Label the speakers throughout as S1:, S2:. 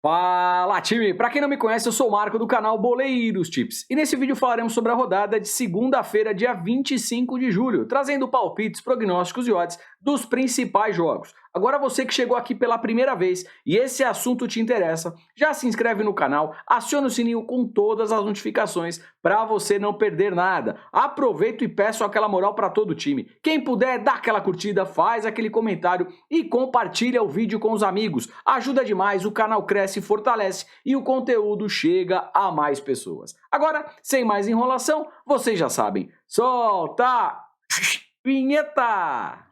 S1: Fala, time! Pra quem não me conhece, eu sou o Marco do canal Boleiros Tips. E nesse vídeo falaremos sobre a rodada de segunda-feira, dia 25 de julho, trazendo palpites, prognósticos e odds dos principais jogos. Agora você que chegou aqui pela primeira vez e esse assunto te interessa, já se inscreve no canal, aciona o sininho com todas as notificações para você não perder nada. Aproveito e peço aquela moral para todo o time. Quem puder, dá aquela curtida, faz aquele comentário e compartilha o vídeo com os amigos. Ajuda demais, o canal cresce, fortalece e o conteúdo chega a mais pessoas. Agora, sem mais enrolação, vocês já sabem. Solta! Vinheta!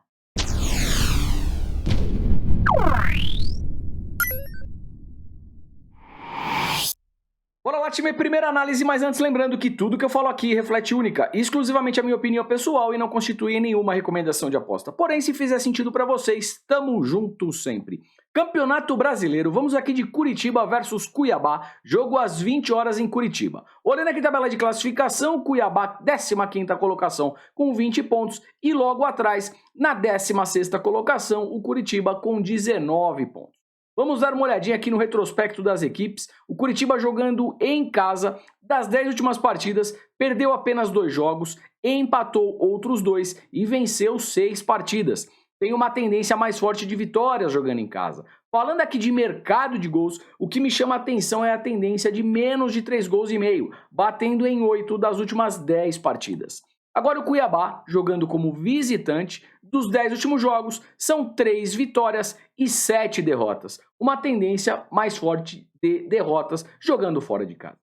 S1: Bora lá, time, primeira análise, mas antes lembrando que tudo que eu falo aqui reflete única e exclusivamente a minha opinião pessoal e não constitui nenhuma recomendação de aposta. Porém, se fizer sentido pra vocês, tamo junto sempre. Campeonato Brasileiro, vamos aqui de Curitiba versus Cuiabá, jogo às 20 horas em Curitiba. Olhando aqui a tabela de classificação, Cuiabá 15ª colocação com 20 pontos e logo atrás, na 16ª colocação, o Curitiba com 19 pontos. Vamos dar uma olhadinha aqui no retrospecto das equipes. O Curitiba jogando em casa, das 10 últimas partidas, perdeu apenas 2 jogos, empatou outros 2 e venceu 6 partidas. Tem uma tendência mais forte de vitórias jogando em casa. Falando aqui de mercado de gols, o que me chama a atenção é a tendência de menos de 3 gols e meio, batendo em 8 das últimas 10 partidas. Agora o Cuiabá, jogando como visitante, dos 10 últimos jogos, são 3 vitórias e 7 derrotas. Uma tendência mais forte de derrotas jogando fora de casa.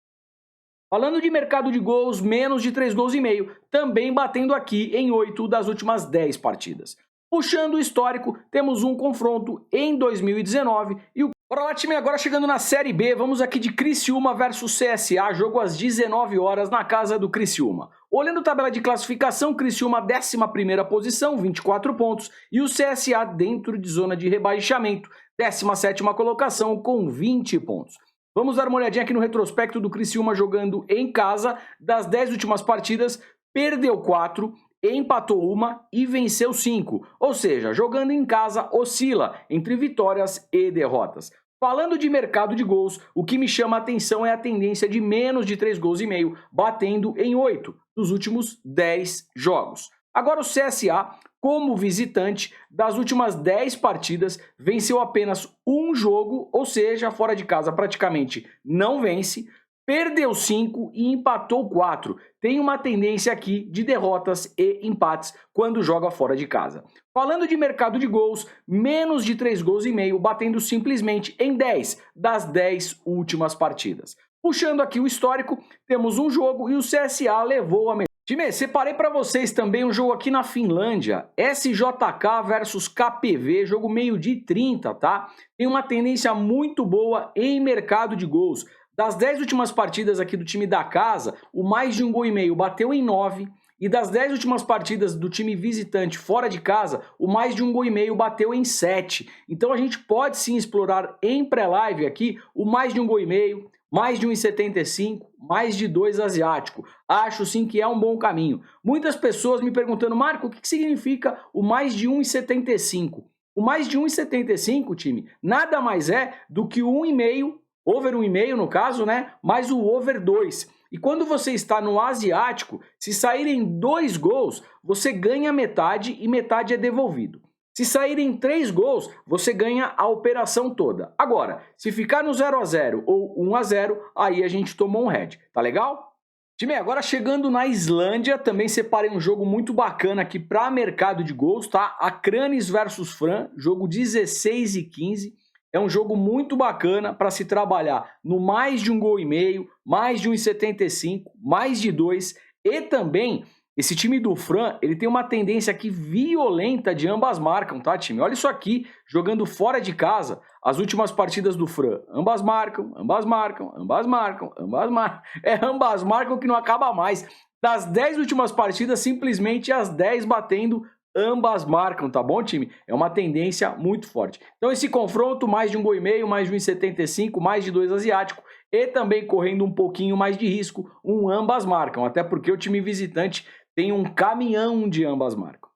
S1: Falando de mercado de gols, menos de 3 gols e meio, também batendo aqui em 8 das últimas 10 partidas. Puxando o histórico, temos um confronto em 2019 e o... Bora lá, time, agora chegando na Série B, vamos aqui de Criciúma versus CSA, jogo às 19 horas na casa do Criciúma. Olhando a tabela de classificação, Criciúma 11ª posição, 24 pontos, e o CSA dentro de zona de rebaixamento, 17ª colocação com 20 pontos. Vamos dar uma olhadinha aqui no retrospecto do Criciúma jogando em casa, das 10 últimas partidas, perdeu 4, empatou 1 e venceu 5, ou seja, jogando em casa oscila entre vitórias e derrotas. Falando de mercado de gols, o que me chama a atenção é a tendência de menos de 3 gols e meio, batendo em 8 dos últimos 10 jogos. Agora o CSA, como visitante, das últimas 10 partidas, venceu apenas um jogo, ou seja, fora de casa praticamente não vence, perdeu 5 e empatou 4. Tem uma tendência aqui de derrotas e empates quando joga fora de casa. Falando de mercado de gols, menos de 3 gols e meio, batendo simplesmente em 10 das 10 últimas partidas. Puxando aqui o histórico, temos um jogo e o CSA levou a melhor. Time, separei para vocês também um jogo aqui na Finlândia, SJK versus KPV, jogo meio-dia e 30, tá? Tem uma tendência muito boa em mercado de gols. Das 10 últimas partidas aqui do time da casa, o mais de 1 gol e meio bateu em 9, e das 10 últimas partidas do time visitante fora de casa, o mais de 1 gol e meio bateu em 7. Então a gente pode sim explorar em pré-live aqui o mais de 1 gol e meio, mais de 1,75, mais de 2 asiático. Acho sim que é um bom caminho. Muitas pessoas me perguntando, Marco, o que significa o mais de 1,75? O mais de 1,75, time, nada mais é do que o 1,5, over 1,5 no caso, né? Mais o over 2. E quando você está no asiático, se saírem 2 gols, você ganha metade e metade é devolvido. Se saírem 3 gols, você ganha a operação toda. Agora, se ficar no 0 a 0 ou 1 a 0, aí a gente tomou um head. Tá legal? Time, agora chegando na Islândia, também separei um jogo muito bacana aqui para mercado de gols, tá? Akranes versus Fram, jogo 16 e 15. É um jogo muito bacana para se trabalhar no mais de 1 gol e meio, mais de 1,75, mais de 2 e também esse time do Fram, ele tem uma tendência aqui violenta de ambas marcam, tá, time? Olha isso aqui, jogando fora de casa, as últimas partidas do Fram, ambas marcam, ambas marcam, ambas marcam, ambas marcam, ambas marcam que não acaba mais. Das 10 últimas partidas, simplesmente as 10 batendo, ambas marcam, tá bom, time? É uma tendência muito forte. Então esse confronto, mais de 1 gol e meio, mais de 1,75, mais de 2 asiático e também correndo um pouquinho mais de risco, ambas marcam, até porque o time visitante tem um caminhão de ambas marcam.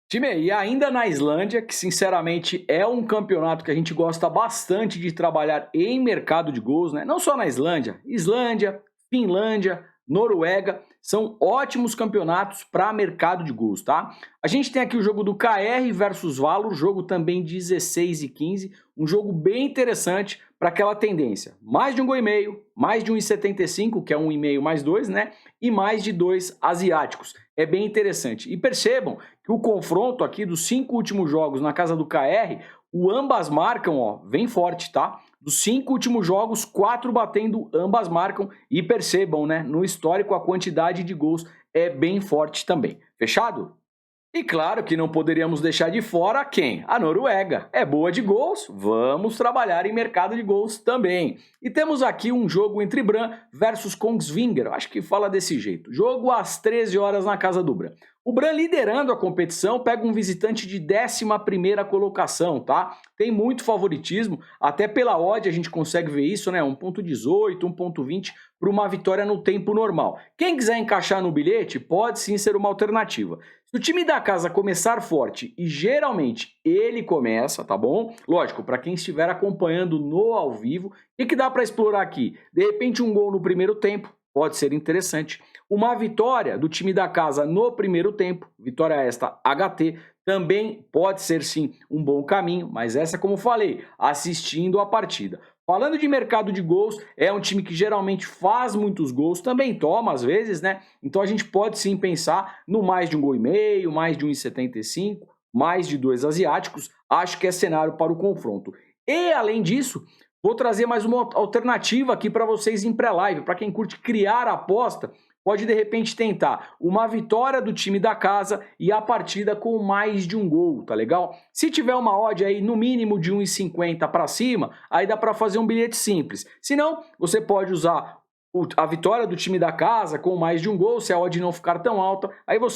S1: Time, e ainda na Islândia, que sinceramente é um campeonato que a gente gosta bastante de trabalhar em mercado de gols, né? Não só na Islândia, Finlândia, Noruega, são ótimos campeonatos para mercado de gols, tá? A gente tem aqui o jogo do KR versus Valor, jogo também 16 e 15, um jogo bem interessante para aquela tendência. Mais de um gol e meio, mais de 1,75, que é 1,5 mais 2, né? E mais de 2 asiáticos. É bem interessante. E percebam que o confronto aqui dos 5 últimos jogos na casa do KR, o ambas marcam, ó, vem forte, tá? Dos 5 últimos jogos, 4 batendo, ambas marcam. E percebam, né? No histórico, a quantidade de gols é bem forte também. Fechado? E claro que não poderíamos deixar de fora quem? A Noruega. É boa de gols? Vamos trabalhar em mercado de gols também. E temos aqui um jogo entre Brann versus Kongsvinger. Acho que fala desse jeito. Jogo às 13 horas na casa do Brann. O Brann liderando a competição pega um visitante de 11ª colocação, tá? Tem muito favoritismo, até pela odd a gente consegue ver isso, né? 1,18, 1,20 para uma vitória no tempo normal. Quem quiser encaixar no bilhete pode sim ser uma alternativa. Se o time da casa começar forte, e geralmente ele começa, tá bom? Lógico, para quem estiver acompanhando no ao vivo, o que dá para explorar aqui? De repente um gol no primeiro tempo, pode ser interessante. Uma vitória do time da casa no primeiro tempo, vitória esta HT, também pode ser sim um bom caminho, mas essa, como falei, assistindo a partida. Falando de mercado de gols, é um time que geralmente faz muitos gols, também toma às vezes, né? Então a gente pode sim pensar no mais de um gol e meio, mais de 1,75, mais de 2 asiáticos. Acho que é cenário para o confronto. E além disso, vou trazer mais uma alternativa aqui para vocês em pré-live. Para quem curte criar aposta, pode de repente tentar uma vitória do time da casa e a partida com mais de um gol, tá legal? Se tiver uma odd aí no mínimo de 1,50 para cima, aí dá para fazer um bilhete simples. Se não, você pode usar a vitória do time da casa com mais de um gol, se a odd não ficar tão alta, aí você